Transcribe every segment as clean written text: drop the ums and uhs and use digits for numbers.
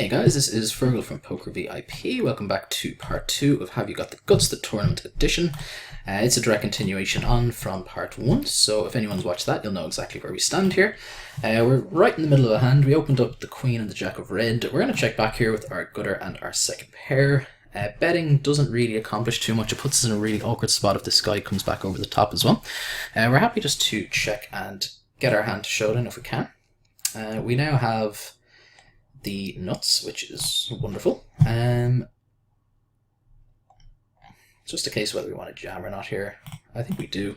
Hey guys, this is Fergal from Poker VIP. Welcome back to part 2 of Have You Got the Guts, the Tournament Edition. It's a direct continuation on from part 1, so if anyone's watched that, you'll know exactly where we stand here. We're right in the middle of a hand. We opened up the Queen and the Jack of Red. We're going to check back here with our gutter and our second pair. Betting doesn't really accomplish too much. It puts us in a really awkward spot if this guy comes back over the top as well. We're happy just to check and get our hand to showdown if we can. We now have the nuts, which is wonderful. Just a case of whether we want to jam or not here. I think we do.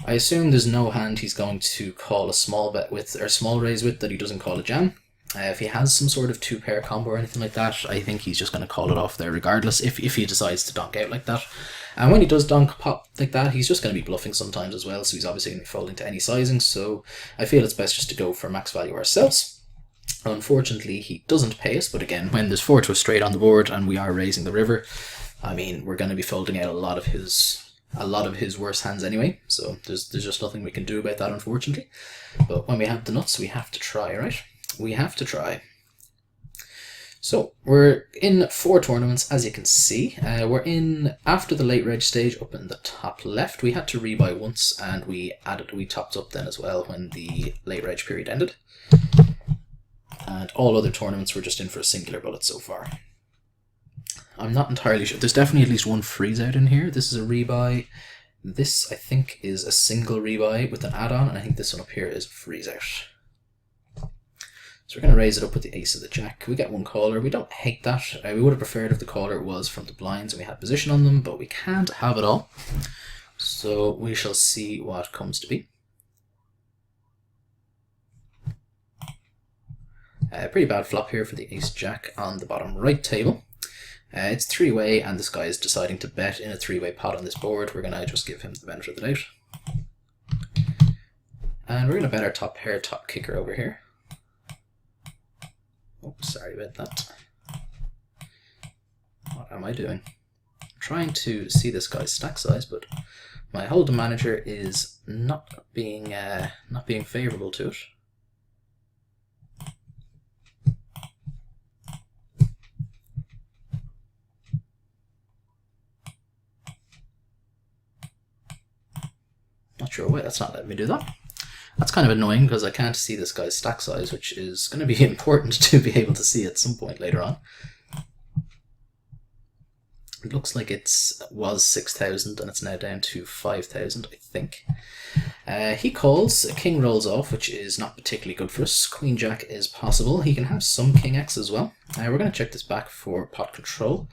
I assume there's no hand he's going to call a small bet with or small raise with that he doesn't call a jam. If he has some sort of two-pair combo or anything like that, I think he's just going to call it off there regardless if he decides to donk out like that. And when he does donk pop like that, he's just going to be bluffing sometimes as well, so he's obviously going to be folding to any sizing, so I feel it's best just to go for max value ourselves. Unfortunately, he doesn't pay us, but again, when there's 4 to a straight on the board and we are raising the river, I mean, we're going to be folding out a lot of his worst hands anyway, so there's just nothing we can do about that, unfortunately. But when we have the nuts, we have to try, right? We have to try. So, we're in 4 tournaments, as you can see. We're in, after the late reg stage, up in the top left. We had to rebuy once, and we topped up then as well when the late reg period ended. And all other tournaments were just in for a singular bullet so far. I'm not entirely sure. There's definitely at least one freeze out in here. This is a rebuy. This, I think, is a single rebuy with an add-on, and I think this one up here is a freeze out. So we're going to raise it up with the ace of the jack. We get one caller. We don't hate that. We would have preferred if the caller was from the blinds and we had position on them, but we can't have it all. So we shall see what comes to be. Pretty bad flop here for the ace-jack on the bottom right table. It's 3-way, and this guy is deciding to bet in a 3-way pot on this board. We're going to just give him the benefit of the doubt. And we're going to bet our top pair, top kicker over here. Oh, sorry about that. What am I doing? I'm trying to see this guy's stack size, but my hold'em manager is not being favourable to it. Not sure why that's not letting me do that. That's kind of annoying because I can't see this guy's stack size, which is going to be important to be able to see at some point later on. It looks like it was 6,000 and it's now down to 5,000, I think. He calls, king rolls off, which is not particularly good for us. Queen jack is possible. He can have some king x as well. We're going to check this back for pot control.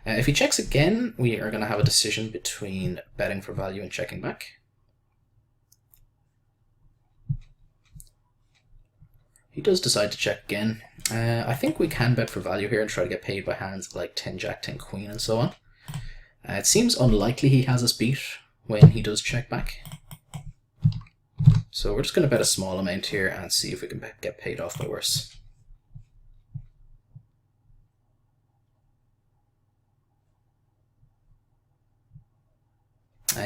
If he checks again, we are going to have a decision between betting for value and checking back. He does decide to check again. I think we can bet for value here and try to get paid by hands like 10 jack, 10 queen and so on. It seems unlikely he has us beat when he does check back. So we're just going to bet a small amount here and see if we can get paid off by worse.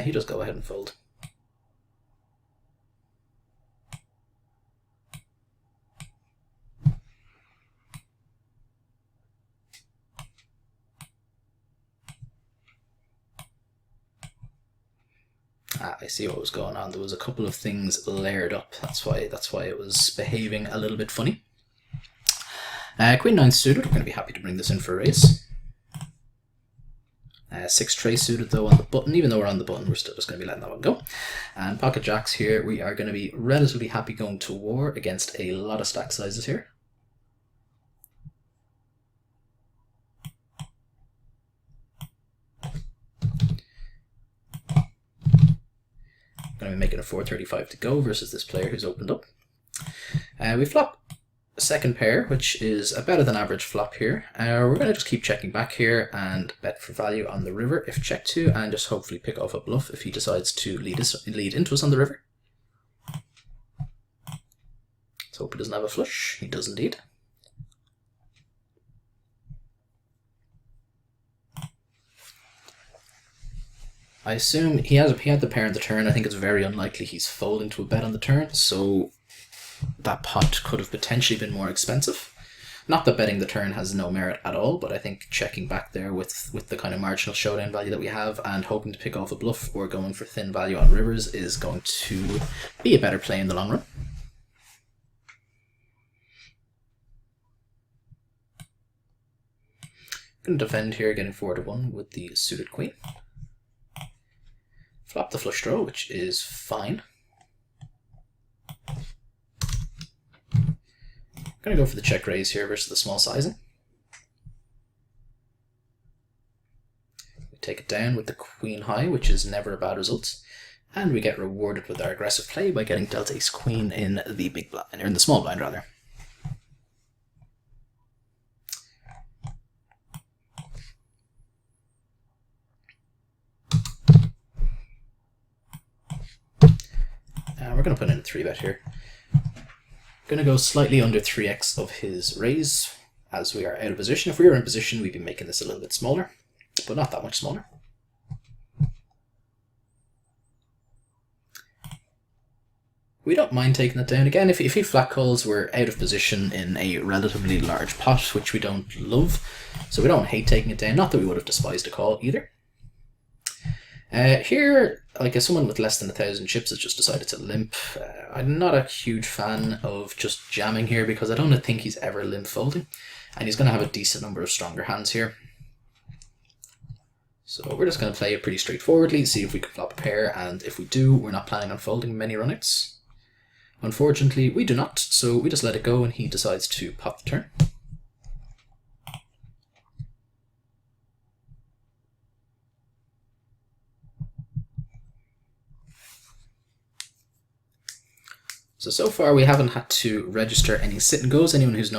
He does go ahead and fold. I see what was going on. There was a couple of things layered up. That's why it was behaving a little bit funny. Queen 9 suited. We're going to be happy to bring this in for a raise. 6 tray suited though on the button. Even though we're on the button, we're still just going to be letting that one go. And pocket jacks here. We are going to be relatively happy going to war against a lot of stack sizes here. Going to be making a 435 to go versus this player who's opened up. We flop a second pair, which is a better than average flop here. We're going to just keep checking back here and bet for value on the river if checked to, and just hopefully pick off a bluff if he decides to lead into us on the river. Let's hope he doesn't have a flush. He does indeed. I assume he had the pair on the turn. I think it's very unlikely he's folding to a bet on the turn, so that pot could have potentially been more expensive. Not that betting the turn has no merit at all, but I think checking back there with the kind of marginal showdown value that we have and hoping to pick off a bluff or going for thin value on rivers is going to be a better play in the long run. Going to defend here, getting 4-1 with the suited queen. Flop the flush draw, which is fine. Going to go for the check raise here versus the small sizing. We take it down with the queen high, which is never a bad result. And we get rewarded with our aggressive play by getting delta ace queen in the big blind, or in the small blind rather. We're going to put in a 3-bet here. Going to go slightly under 3x of his raise as we are out of position. If we were in position, we'd be making this a little bit smaller, but not that much smaller. We don't mind taking it down. Again, if he flat calls, we're out of position in a relatively large pot, which we don't love, so we don't hate taking it down. Not that we would have despised a call either. Here, like as someone with less than 1,000 chips has just decided to limp. I'm not a huge fan of just jamming here because I don't think he's ever limp folding, and he's going to have a decent number of stronger hands here. So we're just going to play it pretty straightforwardly, see if we can flop a pair, and if we do, we're not planning on folding many runouts. Unfortunately, we do not, so we just let it go and he decides to pop the turn. So far we haven't had to register any sit and goes. Anyone who's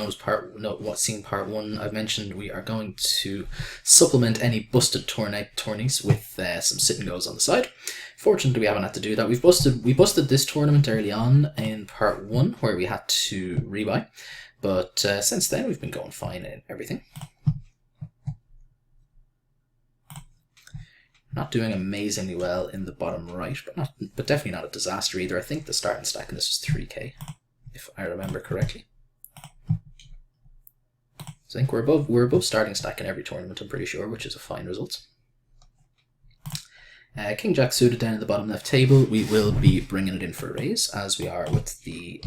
seen part 1, I've mentioned we are going to supplement any busted tourneys with some sit and goes on the side. Fortunately, we haven't had to do that. We busted this tournament early on in part 1 where we had to rebuy, but since then we've been going fine in everything. Not doing amazingly well in the bottom right, but definitely not a disaster either. I think the starting stack in this is 3k, if I remember correctly. So I think we're above starting stack in every tournament, I'm pretty sure, which is a fine result. King Jack suited down at the bottom left table. We will be bringing it in for a raise, as we are with the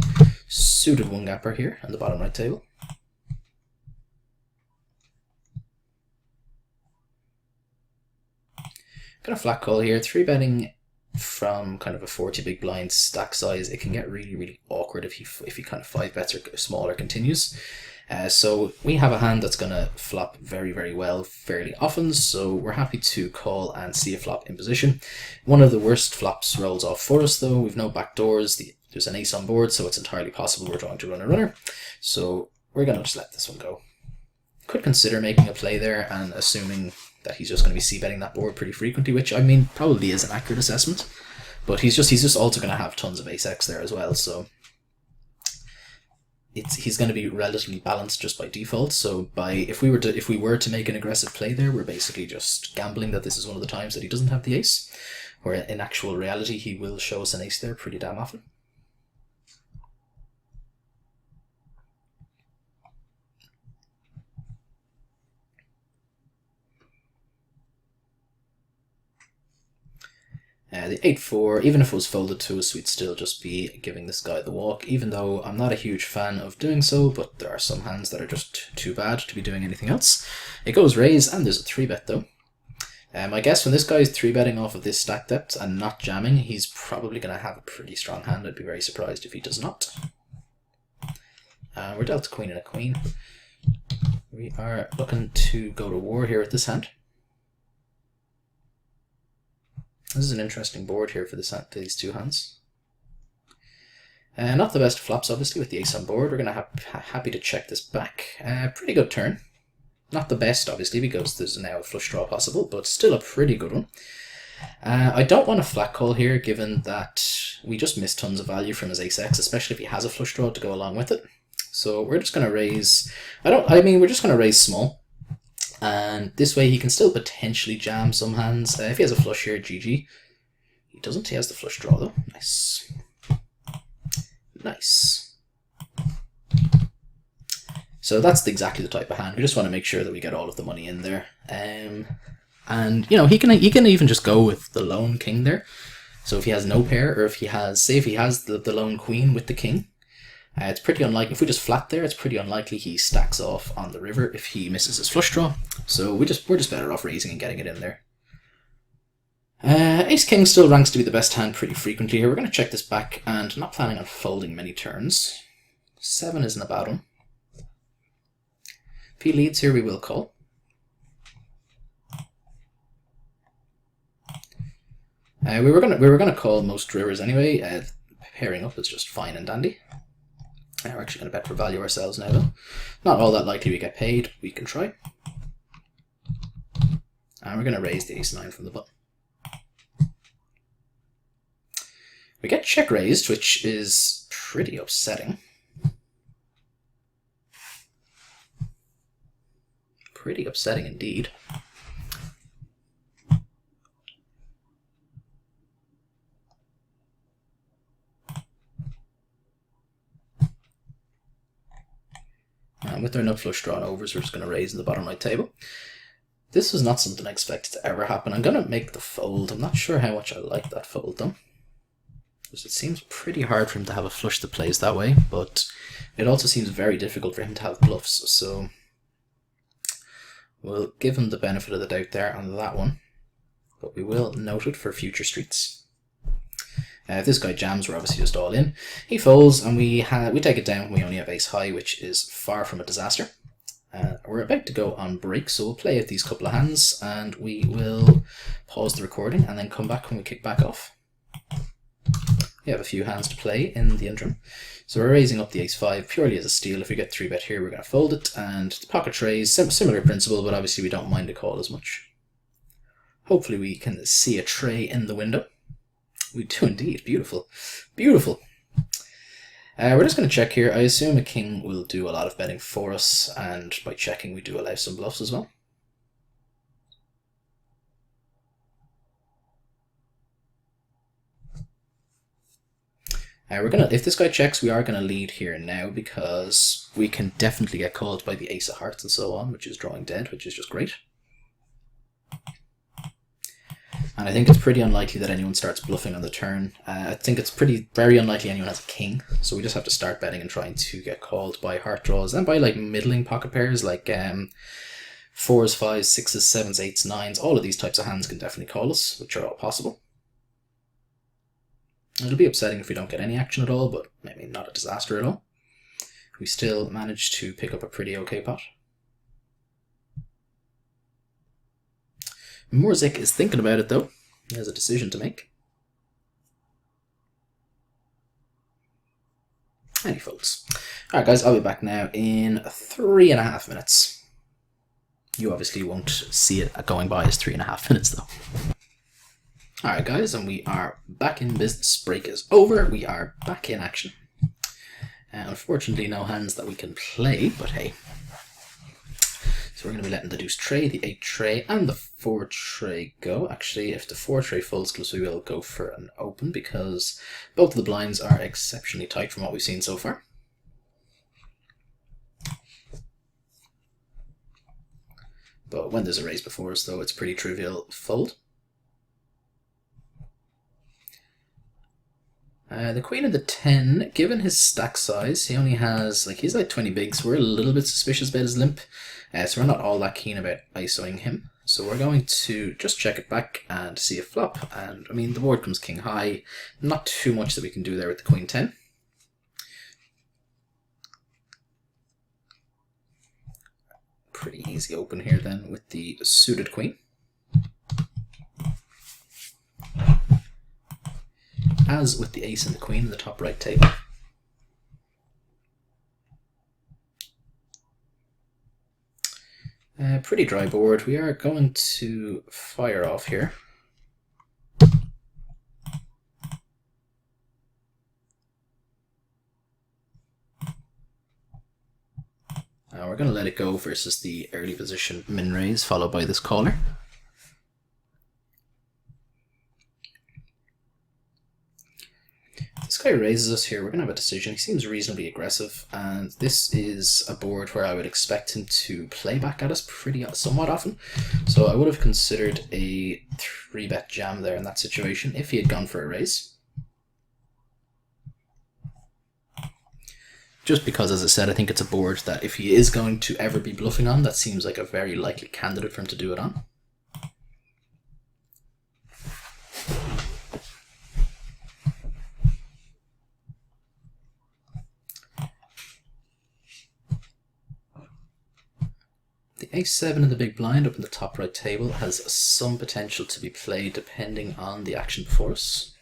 suited one gapper here on the bottom right table. Kind of flat call here, 3-betting from kind of a 40 big blind stack size. It can get really, really awkward if he kind of 5-bets or smaller continues. So we have a hand that's going to flop very, very well fairly often, so we're happy to call and see a flop in position. One of the worst flops rolls off for us though. We've no backdoors, there's an ace on board, so it's entirely possible we're trying to run a runner. So we're going to just let this one go. Could consider making a play there and assuming that he's just going to be c-betting that board pretty frequently, which I mean probably is an accurate assessment, but he's just also going to have tons of ace-x there as well, so he's going to be relatively balanced just by default. So if we were to make an aggressive play there, we're basically just gambling that this is one of the times that he doesn't have the ace, where in actual reality he will show us an ace there pretty damn often. The 8-4, even if it was folded to us, we'd still just be giving this guy the walk, even though I'm not a huge fan of doing so, but there are some hands that are just too bad to be doing anything else. It goes raise, and there's a 3-bet though. I guess when this guy is 3-betting off of this stack depth and not jamming, he's probably going to have a pretty strong hand. I'd be very surprised if he does not. We're dealt a queen and a queen. We are looking to go to war here with this hand. This is an interesting board here for these two hands. Not the best flops, obviously, with the ace on board. We're going to happy to check this back. Pretty good turn. Not the best, obviously, because there's now a flush draw possible, but still a pretty good one. I don't want a flat call here, given that we just missed tons of value from his ace-x, especially if he has a flush draw to go along with it. So we're just going to raise... we're just going to raise small. And this way he can still potentially jam some hands. If he has a flush here, GG. He doesn't, he has the flush draw though. Nice. So that's exactly the type of hand. We just want to make sure that we get all of the money in there. And you know, he can even just go with the lone king there. So if he has no pair, or if he has, say if he has the lone queen with the king, it's pretty unlikely, if we just flat there, it's pretty unlikely he stacks off on the river if he misses his flush draw. So we're just better off raising and getting it in there. Ace King still ranks to be the best hand pretty frequently here. We're going to check this back, and I'm not planning on folding many turns. 7 isn't a bad one. If he leads here, we will call. We were gonna call most rivers anyway. Pairing up is just fine and dandy. We're actually going to bet for value ourselves now, though. Not all that likely we get paid. We can try. And we're going to raise the ace-9 from the button. We get check raised, which is pretty upsetting. Pretty upsetting indeed. And with our nut flush drawn overs, we're just going to raise in the bottom right table. This was not something I expected to ever happen. I'm going to make the fold. I'm not sure how much I like that fold though, because it seems pretty hard for him to have a flush that plays that way, but it also seems very difficult for him to have bluffs, so we'll give him the benefit of the doubt there on that one, but we will note it for future streets. If this guy jams, we're obviously just all in. He folds, and we take it down. We only have ace high, which is far from a disaster. We're about to go on break, so we'll play out these couple of hands, and we will pause the recording and then come back when we kick back off. We have a few hands to play in the interim. So we're raising up the ace-5 purely as a steal. If we get 3-bet here, we're going to fold it, and the pocket trays, similar principle, but obviously we don't mind a call as much. Hopefully we can see a tray in the window. We do indeed. Beautiful. Beautiful. We're just going to check here. I assume a king will do a lot of betting for us, and by checking we do allow some bluffs as well. If this guy checks, we are gonna lead here now, because we can definitely get called by the ace of hearts and so on, which is drawing dead, which is just great. And I think it's pretty unlikely that anyone starts bluffing on the turn. I think it's very unlikely anyone has a king, so we just have to start betting and trying to get called by heart draws and by like middling pocket pairs like 4s, 5s, 6s, 7s, 8s, 9s. All of these types of hands can definitely call us, which are all possible. It'll be upsetting if we don't get any action at all, but maybe not a disaster at all. We still managed to pick up a pretty okay pot. Morzik is thinking about it though. He has a decision to make. And he folds. Alright guys, I'll be back now in 3.5 minutes. You obviously won't see it going by as 3.5 minutes though. Alright guys, and we are back in business. Break is over. We are back in action. Unfortunately no hands that we can play, but hey. So we're going to be letting the deuce tray, the 8 tray, and the 4 tray go. Actually, if the 4 tray folds close, we will go for an open, because both of the blinds are exceptionally tight from what we've seen so far. But when there's a raise before us, though, it's pretty trivial fold. The queen of the 10, given his stack size, he only has, he's like 20 big, so we're a little bit suspicious about his limp. So we're not all that keen about ISOing him. So we're going to just check it back and see a flop. And, I mean, the board comes king high. Not too much that we can do there with the queen 10. Pretty easy open here then with the suited queen. As with the ace and the queen in the top right table. Pretty dry board. We are going to fire off here. We're going to let it go versus the early position min raise followed by this caller. This guy raises us here, we're going to have a decision. He seems reasonably aggressive, and this is a board where I would expect him to play back at us somewhat often. So I would have considered a 3-bet jam there in that situation if he had gone for a raise. Just because, as I said, I think it's a board that if he is going to ever be bluffing on, that seems like a very likely candidate for him to do it on. The ace-7 in the big blind up in the top right table has some potential to be played depending on the action before us.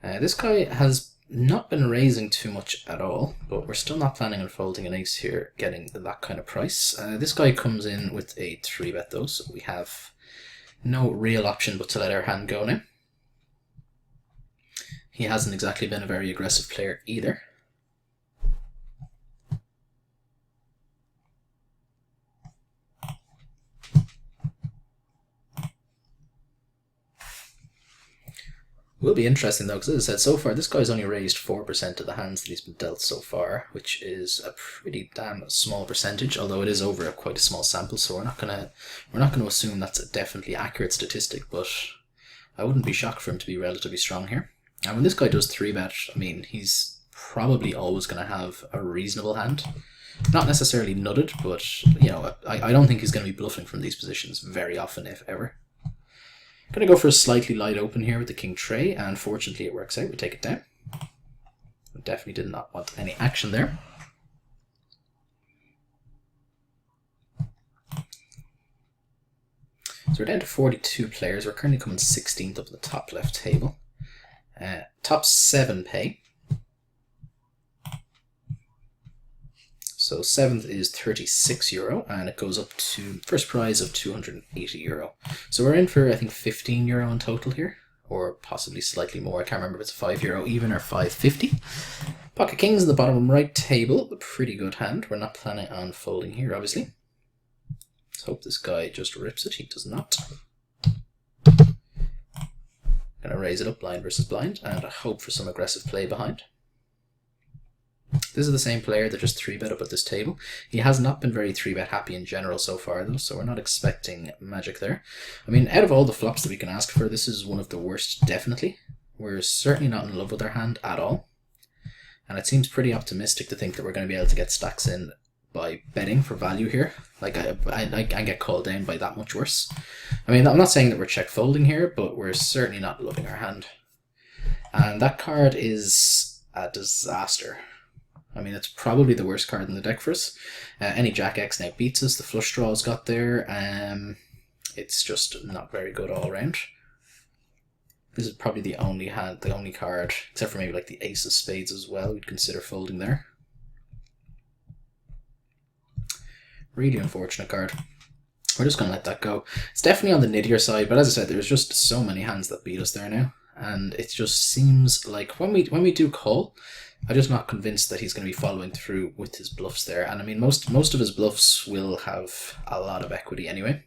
This guy has not been raising too much at all, but we're still not planning on folding an ace here, getting that kind of price. This guy comes in with a 3-bet though, so we have no real option but to let our hand go now. He hasn't exactly been a very aggressive player either. Will be interesting though, because as I said, so far this guy's only raised 4% of the hands that he's been dealt so far, which is a pretty damn small percentage, although it is over quite a small sample, so we're not gonna assume that's a definitely accurate statistic, but I wouldn't be shocked for him to be relatively strong here. And when this guy does 3-bet, I mean, he's probably always going to have a reasonable hand. Not necessarily nutted, but you know, I don't think he's going to be bluffing from these positions very often, if ever. Going to go for a slightly light open here with the king tray, and fortunately it works out. We take it down. We definitely did not want any action there. So we're down to 42 players. We're currently coming 16th up the top left table. Top 7 pay. So 7th is €36, and it goes up to first prize of €280. So we're in for, I think, €15 in total here, or possibly slightly more. I can't remember if it's €5 even or $5.50. Pocket kings in the bottom right table, a pretty good hand. We're not planning on folding here, obviously. Let's hope this guy just rips it. He does not. Gonna raise it up blind versus blind, and I hope for some aggressive play behind. This is the same player that just 3-bet up at this table. He has not been very 3-bet happy in general so far though, so we're not expecting magic there. I mean, out of all the flops that we can ask for, this is one of the worst, definitely. We're certainly not in love with our hand at all. And it seems pretty optimistic to think that we're going to be able to get stacks in by betting for value here. Like, I get called down by that much worse. I mean, I'm not saying that we're check folding here, but we're certainly not loving our hand. And that card is a disaster. I mean, it's probably the worst card in the deck for us. Any Jack X now beats us. The flush draw's got there. It's just not very good all around. This is probably the only card, except for maybe like the Ace of Spades as well, we'd consider folding there. Really unfortunate card. We're just going to let that go. It's definitely on the nittier side, but as I said, there's just so many hands that beat us there now. And it just seems like when we do call, I'm just not convinced that he's going to be following through with his bluffs there. And I mean, most of his bluffs will have a lot of equity anyway.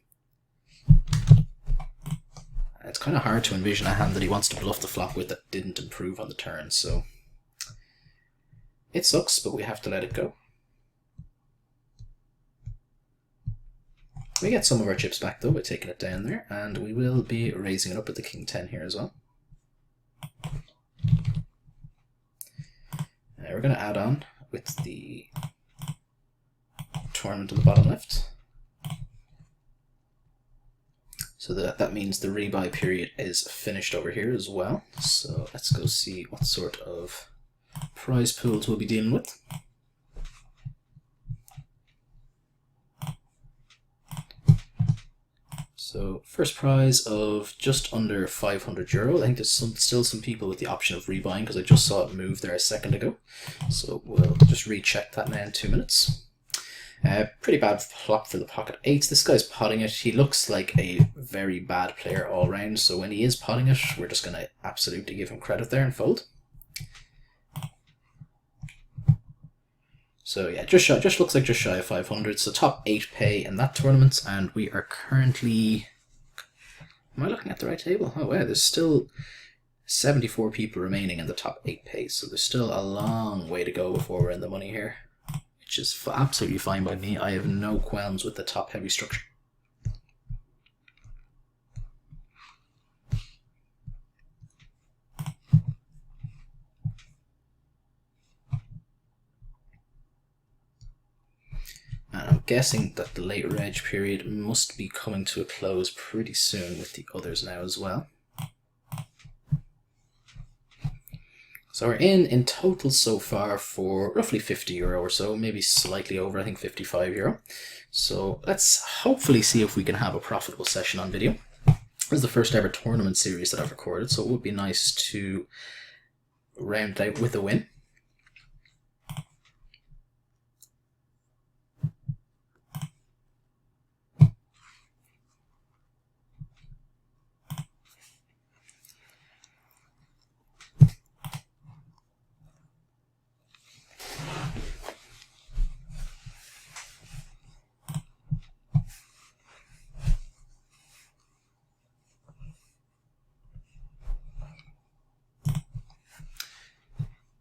It's kind of hard to envision a hand that he wants to bluff the flop with that didn't improve on the turn, so it sucks, but we have to let it go. We get some of our chips back though by taking it down there, and we will be raising it up with the king 10 here as well. We're going to add on with the tournament in the bottom left. So that means the rebuy period is finished over here as well. So let's go see what sort of prize pools we'll be dealing with. So first prize of just under €500. I think there's still some people with the option of rebuying because I just saw it move there a second ago. So we'll just recheck that now in 2 minutes. Pretty bad flop for the pocket eights. This guy's potting it. He looks like a very bad player all round. So when he is potting it, we're just going to absolutely give him credit there and fold. So yeah, just looks like just shy of 500. So top 8 pay in that tournament, and we are currently. Am I looking at the right table? Oh wow, there's still 74 people remaining in the top 8 pay, so there's still a long way to go before we're in the money here, which is absolutely fine by me. I have no qualms with the top heavy structure. And I'm guessing that the late reg period must be coming to a close pretty soon with the others now as well. So we're in total so far for roughly €50 or so, maybe slightly over, I think €55. So let's hopefully see if we can have a profitable session on video. This is the first ever tournament series that I've recorded, so it would be nice to round it out with a win.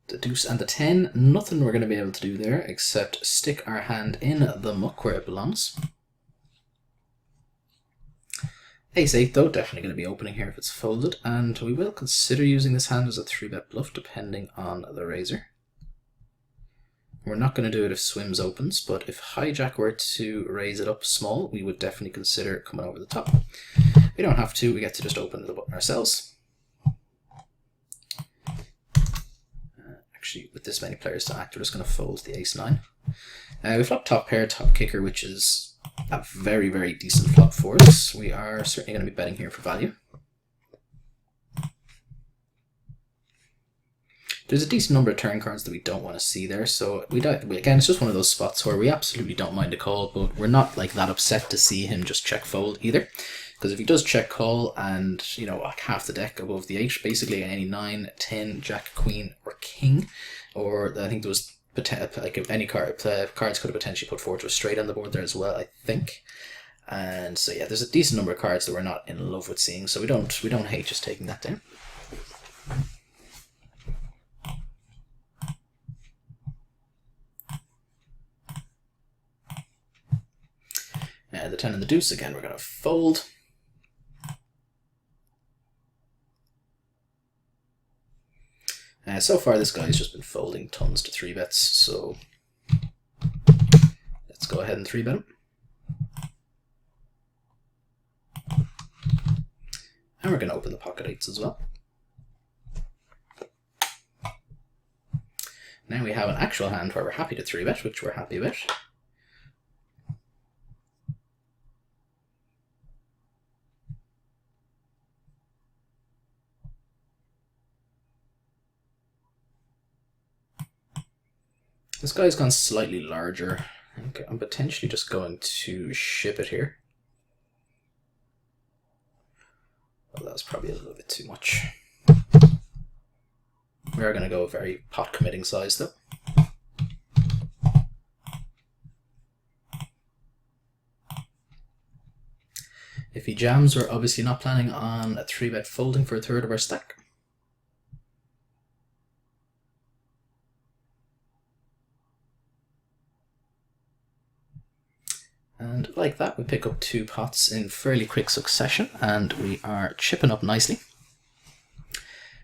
The deuce and the 10, nothing we're going to be able to do there except stick our hand in the muck where it belongs. Ace 8 though, definitely going to be opening here if it's folded, and we will consider using this hand as a 3-bet bluff depending on the razor. We're not going to do it if Swims opens, but if Hijack were to raise it up small, we would definitely consider coming over the top. We don't have to, we get to just open the button ourselves. Actually, with this many players to act, we're just going to fold the Ace 9. We flop top pair, top kicker, which is a very, very decent flop for us. We are certainly going to be betting here for value. There's a decent number of turn cards that we don't want to see there, so again, it's just one of those spots where we absolutely don't mind a call, but we're not like that upset to see him just check fold either. Because if he does check call and, you know, like half the deck above the 8, basically any 9, 10, Jack, Queen, or King, or I think there was like any cards could have potentially put forward to a straight on the board there as well, I think. And so yeah, there's a decent number of cards that we're not in love with seeing, so we don't hate just taking that down. The 10 and the deuce again, we're going to fold. So far this guy's just been folding tons to 3-bets, so let's go ahead and 3-bet him. And we're going to open the pocket 8s as well. Now we have an actual hand where we're happy to 3-bet, which we're happy about. This guy's gone slightly larger. I'm potentially just going to ship it here. Well, that was probably a little bit too much. We are going to go a very pot committing size though. If he jams, we're obviously not planning on a 3-bet folding for a third of our stack. And like that, we pick up 2 pots in fairly quick succession, and we are chipping up nicely.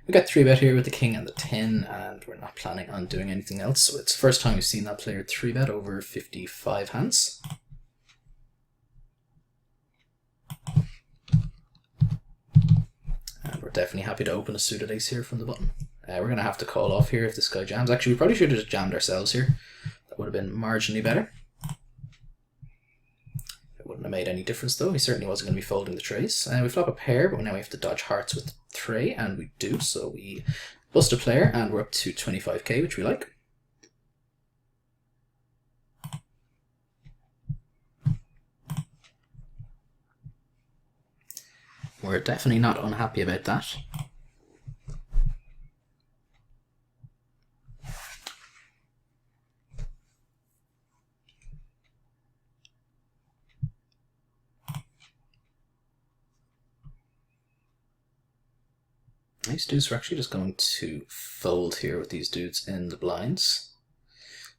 We got 3-bet here with the king and the 10, and we're not planning on doing anything else. So it's the first time we've seen that player 3-bet over 55 hands. And we're definitely happy to open a suited ace here from the button. We're going to have to call off here if this guy jams. Actually, we probably should have just jammed ourselves here. That would have been marginally better. Wouldn't have made any difference though. He certainly wasn't going to be folding the trays. We flop a pair, but now we have to dodge hearts with the tray, and we do. So we bust a player, and we're up to 25k, which we like. We're definitely not unhappy about that. These dudes are actually just going to fold here with these dudes in the blinds.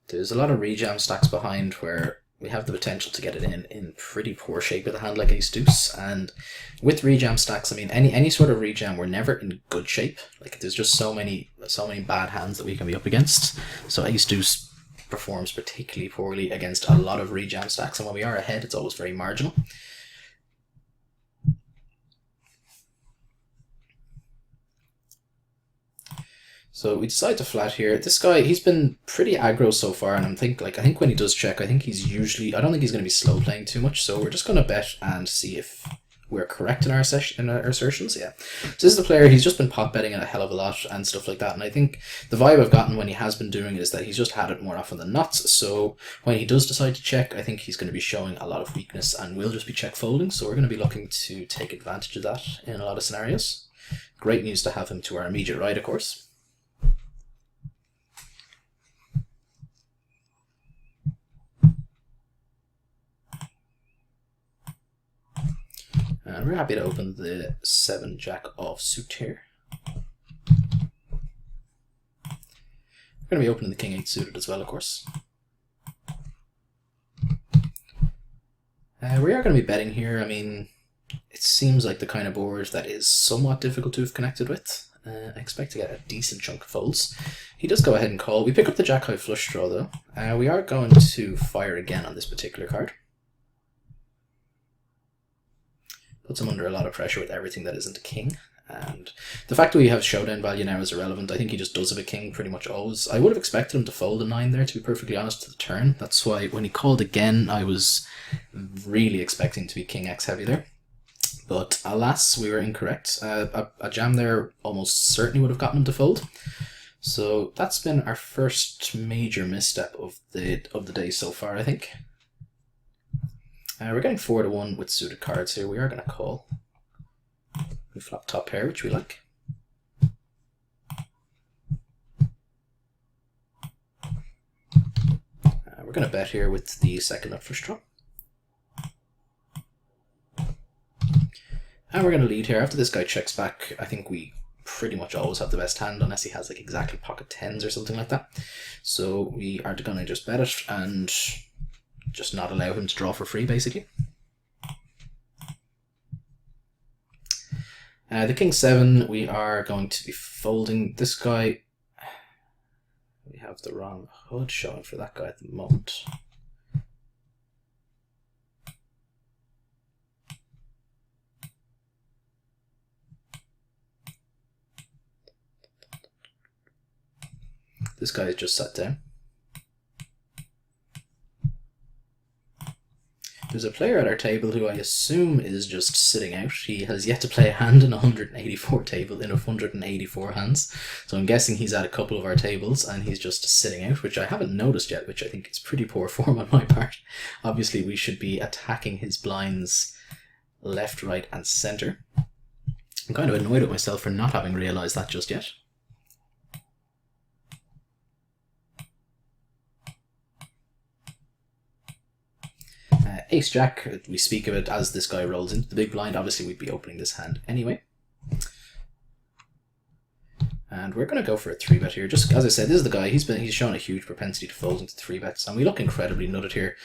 There's a lot of rejam stacks behind where we have the potential to get it in pretty poor shape with a hand like ace deuce, and with rejam stacks, I mean any sort of rejam, we're never in good shape. Like there's just so many bad hands that we can be up against. So ace deuce performs particularly poorly against a lot of rejam stacks, and when we are ahead, it's always very marginal. So we decide to flat here. This guy, he's been pretty aggro so far, and I think when he does check, I don't think he's going to be slow playing too much. So we're just going to bet and see if we're correct in our assertions. Yeah. So this is the player. He's just been pot betting a hell of a lot and stuff like that. And I think the vibe I've gotten when he has been doing it is that he's just had it more often than not. So when he does decide to check, I think he's going to be showing a lot of weakness and will just be check folding. So we're going to be looking to take advantage of that in a lot of scenarios. Great news to have him to our immediate right, of course. And we're happy to open the 7 jack of suit here. We're going to be opening the king 8 suited as well, of course. We are going to be betting here. I mean, it seems like the kind of board that is somewhat difficult to have connected with. I expect to get a decent chunk of folds. He does go ahead and call. We pick up the jack high flush draw though. We are going to fire again on this particular card. Puts him under a lot of pressure with everything that isn't a king. And the fact that we have showdown value now is irrelevant. I think he just does have a king pretty much always. I would have expected him to fold a 9 there, to be perfectly honest, to the turn. That's why when he called again, I was really expecting to be king X heavy there. But alas, we were incorrect. A jam there almost certainly would have gotten him to fold. So that's been our first major misstep of the day so far, I think. We're getting 4-1 with suited cards here. We are going to call. We flop top pair, which we like. We're going to bet here with the second nut flush draw. And we're going to lead here. After this guy checks back, I think we pretty much always have the best hand, unless he has like exactly pocket 10s or something like that. So we are going to just bet it and just not allow him to draw for free, basically. The king 7, we are going to be folding this guy. We have the wrong hood showing for that guy at the moment. This guy is just sat down. There's a player at our table who I assume is just sitting out. He has yet to play a hand in 184 table in 184 hands. So I'm guessing he's at a couple of our tables and he's just sitting out, which I haven't noticed yet, which I think is pretty poor form on my part. Obviously, we should be attacking his blinds left, right, and center. I'm kind of annoyed at myself for not having realized that just yet. Ace Jack, we speak of it as this guy rolls into the big blind. Obviously, we'd be opening this hand anyway. And we're going to go for a 3-bet here. Just as I said, this is the guy. He's shown a huge propensity to fold into 3-bets, and we look incredibly nutted here.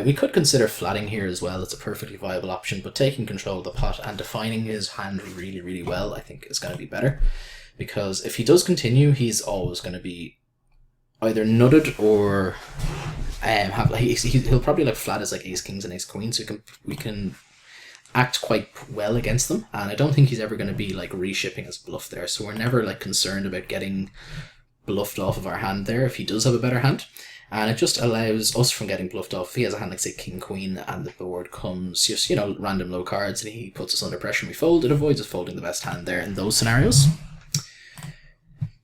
We could consider flatting here as well. It's a perfectly viable option, but taking control of the pot and defining his hand really, really well, I think is going to be better. Because if he does continue, he's always going to be either nutted or he'll probably like flat as like ace kings and ace queens, so we can act quite well against them, and I don't think he's ever going to be like reshipping his bluff there, so we're never like concerned about getting bluffed off of our hand there if he does have a better hand. And it just allows us from getting bluffed off. If he has a hand like say king queen and the board comes just, you know, random low cards and he puts us under pressure and we fold, it avoids us folding the best hand there in those scenarios.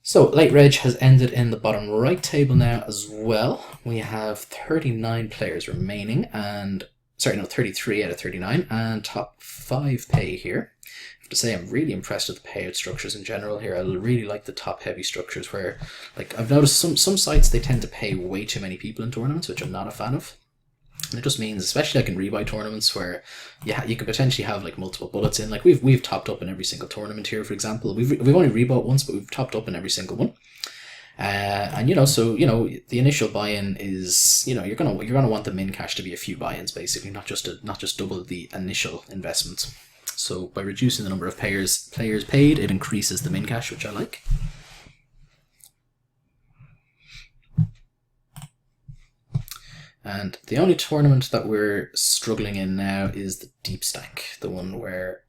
So, late reg has ended in the bottom right table now as well. We have 39 players remaining, and 33 out of 39, and top 5 pay here. I have to say I'm really impressed with the payout structures in general here. I really like the top heavy structures where, like, I've noticed some sites they tend to pay way too many people in tournaments, which I'm not a fan of. And it just means, especially like in rebuy tournaments where you could potentially have like multiple bullets in. Like we've topped up in every single tournament here, for example. We've only rebought once, but we've topped up in every single one. And so the initial buy-in is you're gonna want the min cash to be a few buy-ins basically, not just double the initial investment. So by reducing the number of players paid, it increases the min cash, which I like. And the only tournament that we're struggling in now is the deep stack, the one where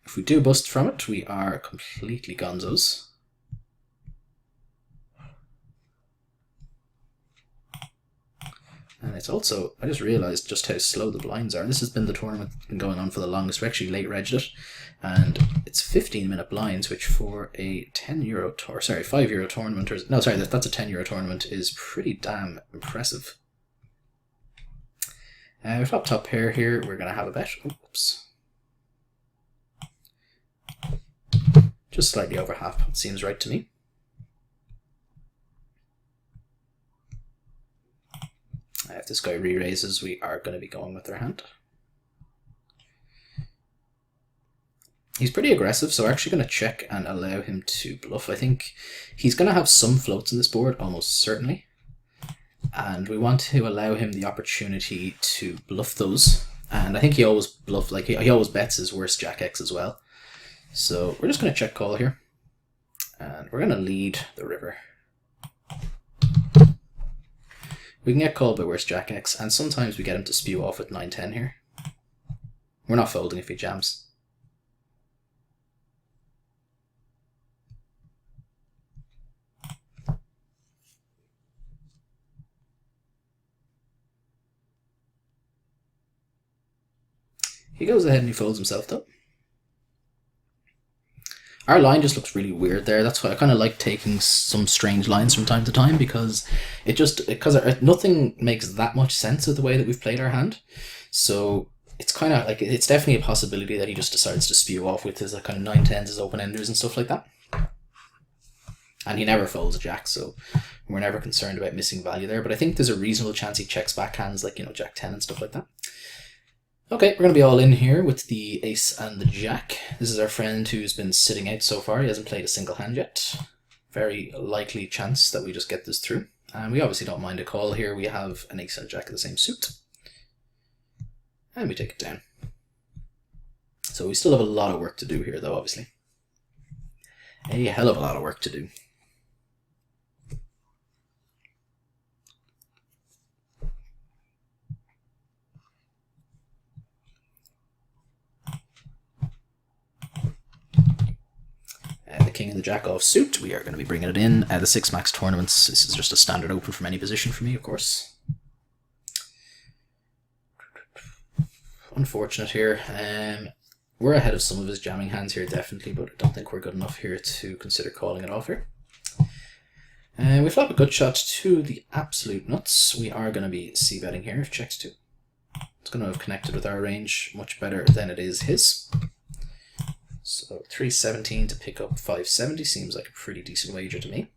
if we do bust from it, we are completely gonzos. And it's also, I just realised just how slow the blinds are. This has been the tournament that's been going on for the longest. We actually late regged it, and it's 15-minute blinds, which for a €5 tournament, that's a €10 tournament, is pretty damn impressive. We flop top pair here. We're going to have a bet. Oops. Just slightly over half. It seems right to me. If this guy re-raises, we are going to be going with our hand. He's pretty aggressive, so we're actually going to check and allow him to bluff. I think he's going to have some floats in this board, almost certainly. And we want to allow him the opportunity to bluff those. And I think he always bluff, like he always bets his worst Jack X as well. So we're just going to check call here. And we're going to lead the river. We can get called by worst Jack X, and sometimes we get him to spew off with 9-10 here. We're not folding if he jams. He goes ahead and he folds himself though. Our line just looks really weird there. That's why I kind of like taking some strange lines from time to time, because nothing makes that much sense of the way that we've played our hand. So it's kind of like, it's definitely a possibility that he just decides to spew off with his kind of 9-10s, his open-enders and stuff like that. And he never folds a jack, so we're never concerned about missing value there. But I think there's a reasonable chance he checks back hands like, Jack 10 and stuff like that. Okay, we're going to be all in here with the ace and the jack. This is our friend who's been sitting out so far. He hasn't played a single hand yet. Very likely chance that we just get this through. And we obviously don't mind a call here. We have an ace and a jack of the same suit. And we take it down. So we still have a lot of work to do here though, obviously. A hell of a lot of work to do. The king and the jack off suit, we are going to be bringing it in. The 6 max tournaments, this is just a standard open from any position for me, of course. Unfortunate here. We're ahead of some of his jamming hands here, definitely, but I don't think we're good enough here to consider calling it off here. We flop a good shot to the absolute nuts. We are going to be c-betting here if checks 2. It's going to have connected with our range much better than it is his. So 317 to pick up 570 seems like a pretty decent wager to me.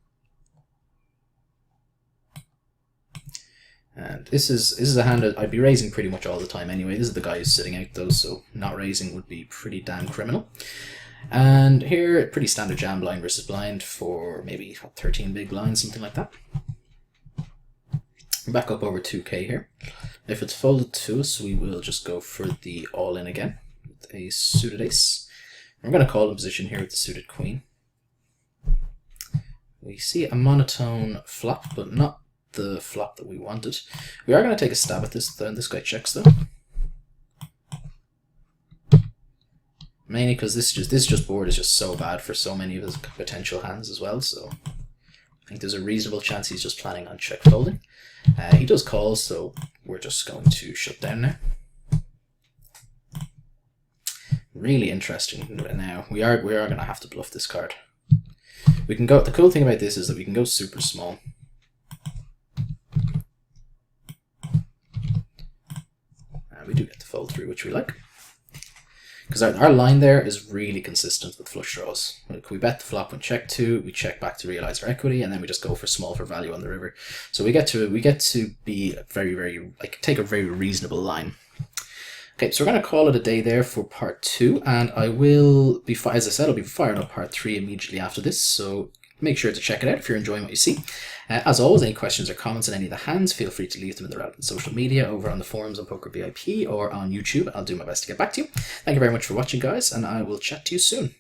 And this is a hand that I'd be raising pretty much all the time anyway. This is the guy who's sitting out though, so not raising would be pretty damn criminal. And here, pretty standard jam blind versus blind for maybe 13 big blinds, something like that. We're back up over 2k here. If it's folded to us, we will just go for the all-in again with a suited ace. We're going to call in position here with the suited queen. We see a monotone flop, but not the flop that we wanted. We are going to take a stab at this, though. This guy checks, though. Mainly because this board is just so bad for so many of his potential hands as well, so I think there's a reasonable chance he's just planning on check folding. He does call, so we're just going to shut down now. Really interesting now. We are going to have to bluff this card. We can go. The cool thing about this is that we can go super small. And we do get the fold through, which we like. Because our line there is really consistent with flush draws. Like we bet the flop when check 2, we check back to realize our equity, and then we just go for small for value on the river. So we get to be very, like, take a very reasonable line. Okay, so we're going to call it a day there for part 2, and I will be, as I said, I'll be firing up part 3 immediately after this, so make sure to check it out if you're enjoying what you see. As always, any questions or comments on any of the hands, feel free to leave them in the relevant social media over on the forums on PokerBIP or on YouTube. I'll do my best to get back to you. Thank you very much for watching, guys, and I will chat to you soon.